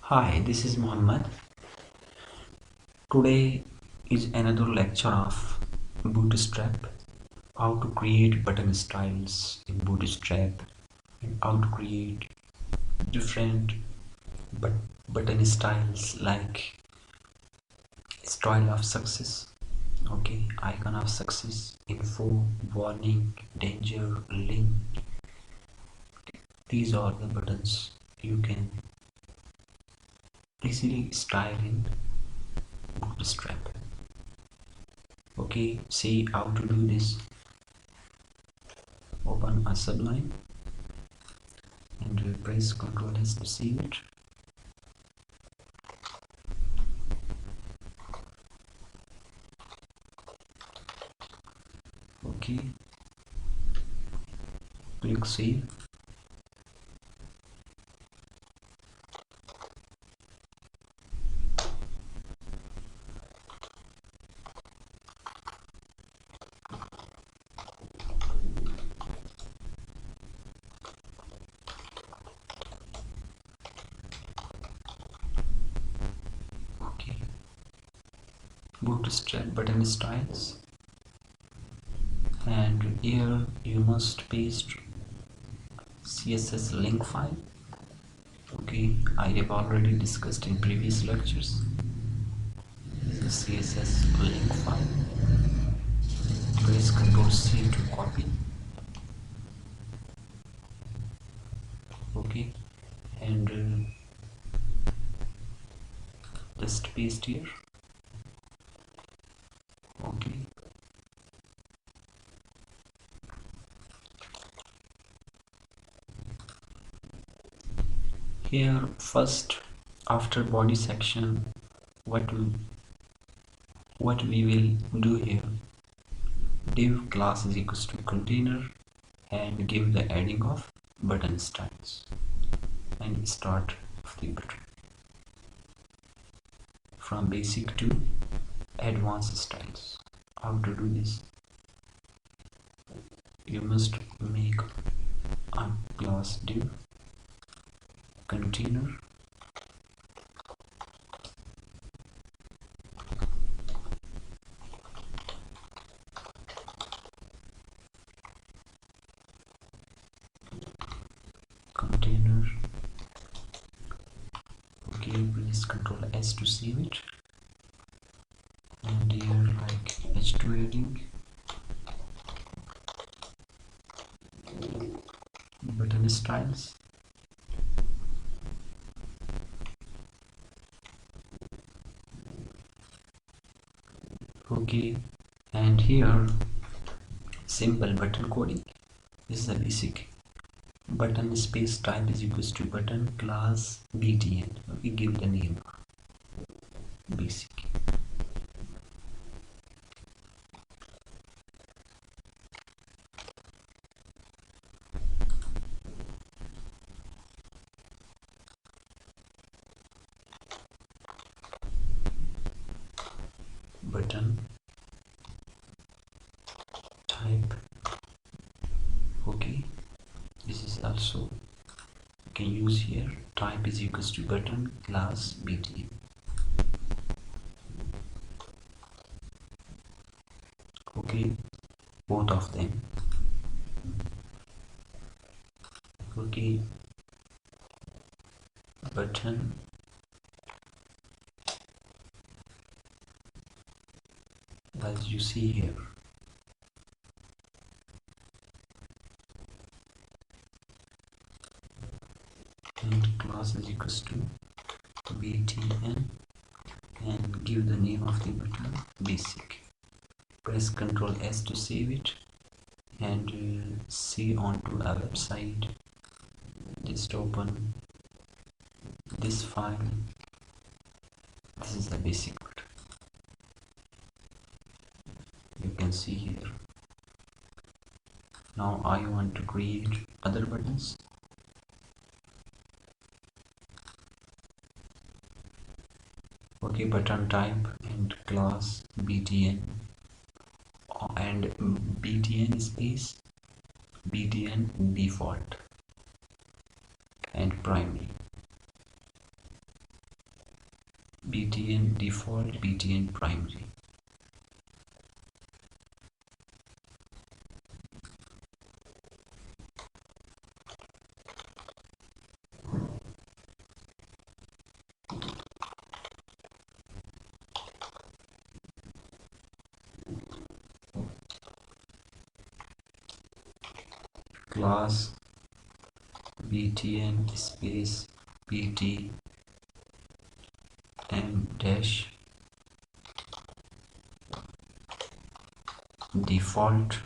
Hi, this is Muhammad. Today is another lecture of Bootstrap, how to create button styles in Bootstrap and how to create different button styles like style of success, okay, icon of success, info, warning, danger, link. These are the buttons you can easily style in Bootstrap. Okay, see how to do this. Open a Sublime and press Ctrl S to save it. Okay, click save. Okay, Bootstrap button styles, and here you must paste CSS link file. Okay, I have already discussed in previous lectures. This is CSS link file. Press Ctrl C to copy. Okay, and just paste here. Okay, here first, after body section, what we will do here, div class is equals to container and give the adding of button styles and start of the button from basic to advanced styles. How to do this? You must make a class div container container. Okay, press Ctrl S to save it, and here like h2 heading, button styles. Okay, and here simple button coding. This is the basic. Button space type is equals to button class btn. We give the name basic. Button type. Okay, this is also you can use here. Type is equals to button class btn. Okay, both of them. Okay, button as you see here. And class is equals to btn and give the name of the button basic. Press Ctrl S to save it and see onto a website. Just open this file. This is the basic button. You can see here. Now I want to create other buttons. Okay, button type and class btn and btn space btn default and primary. btn default, btn primary. Class btn space btm dash default.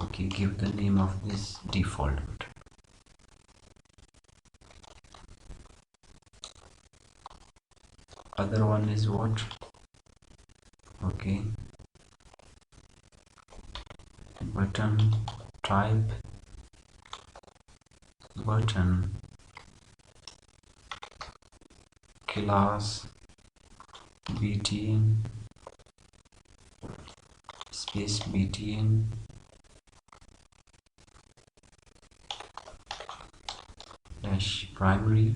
Okay, give the name of this default. Other one is what? Okay, button type button, class btn space btn dash primary.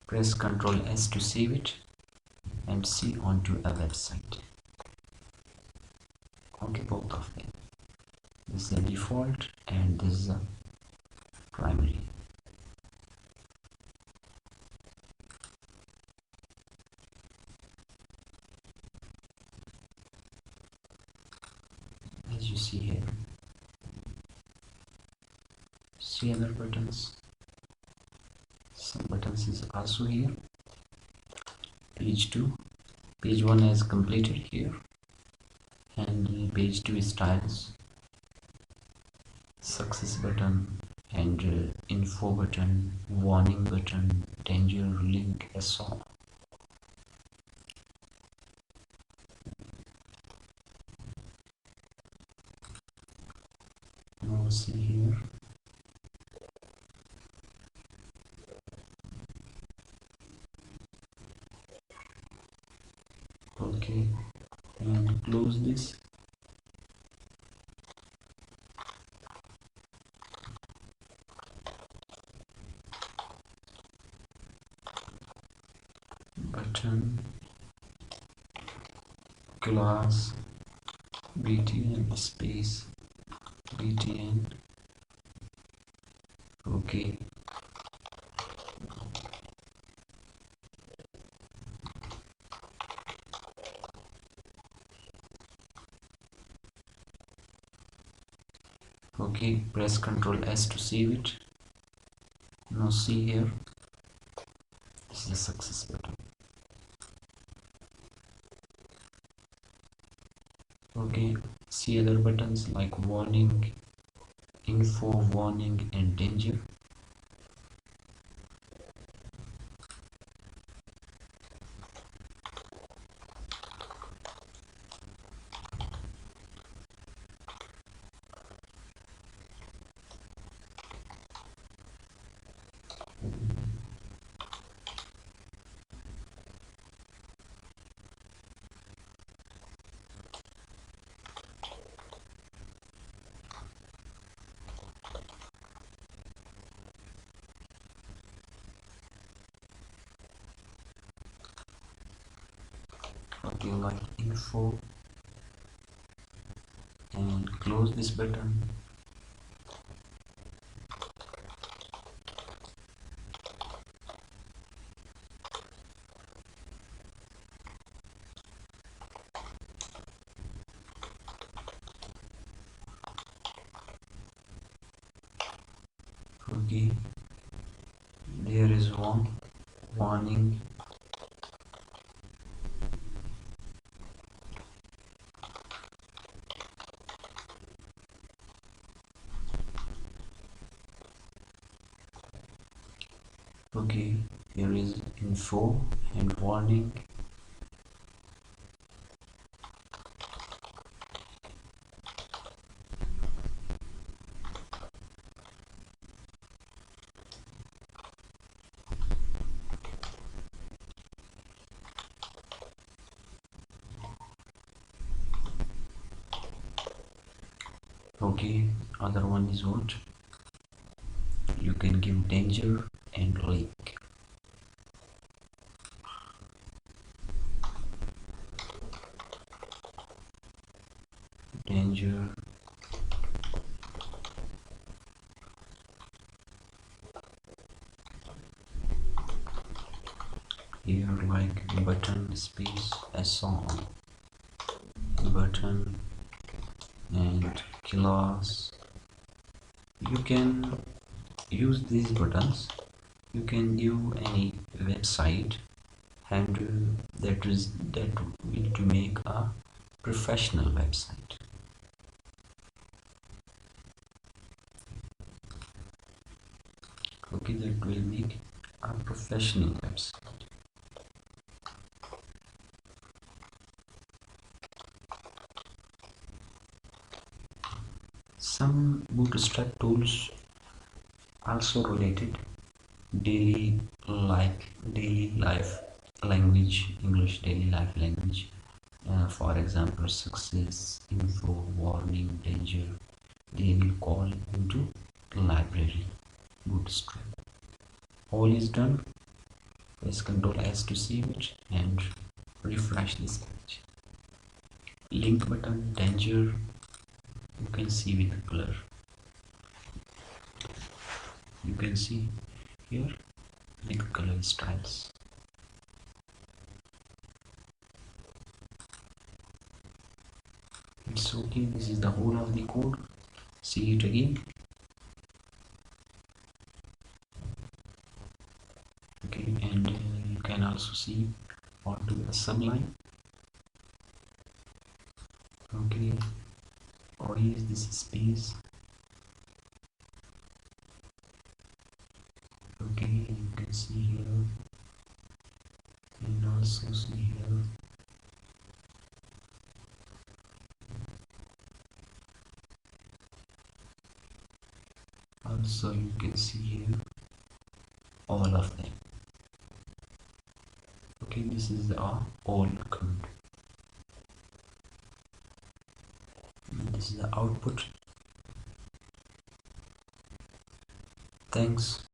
Press Ctrl S to save it and see onto a website. Okay, both of them. This is the default and this is the primary. As you see here. See other buttons. Some buttons is also here. Page 2. Page 1 is completed here. And page 2 is styles. Success button and info button, warning button, danger link, SO. Now see here. Okay, and close this. Button class btn space btn. Okay, okay, press Ctrl S to save it. Now see here, this is the success button. Okay, see other buttons like warning, info, warning and danger. Okay, like info, and close this button. Okay, there is one warning. Okay, here is info and warning. Okay, other one is what? you can give danger and leak. Danger, here like button space a song, button and class. You can use these buttons. You can give any website handle that will to make a professional website. Okay, that will make a professional website. Some Bootstrap tools also related daily life language, English daily life language. For example, success, info, warning, danger. They will call into library Bootstrap. All is done. Press Ctrl S to save it and refresh this page. Link button, danger. You can see with the color. You can see here with color styles. It's okay. This is the whole of the code. See it again. Okay, and you can also see onto the Sublime. Okay, or is this space? Okay, you can see here and also see here. Also you can see here all of them. Okay, this is our all code. This is the output. Thanks.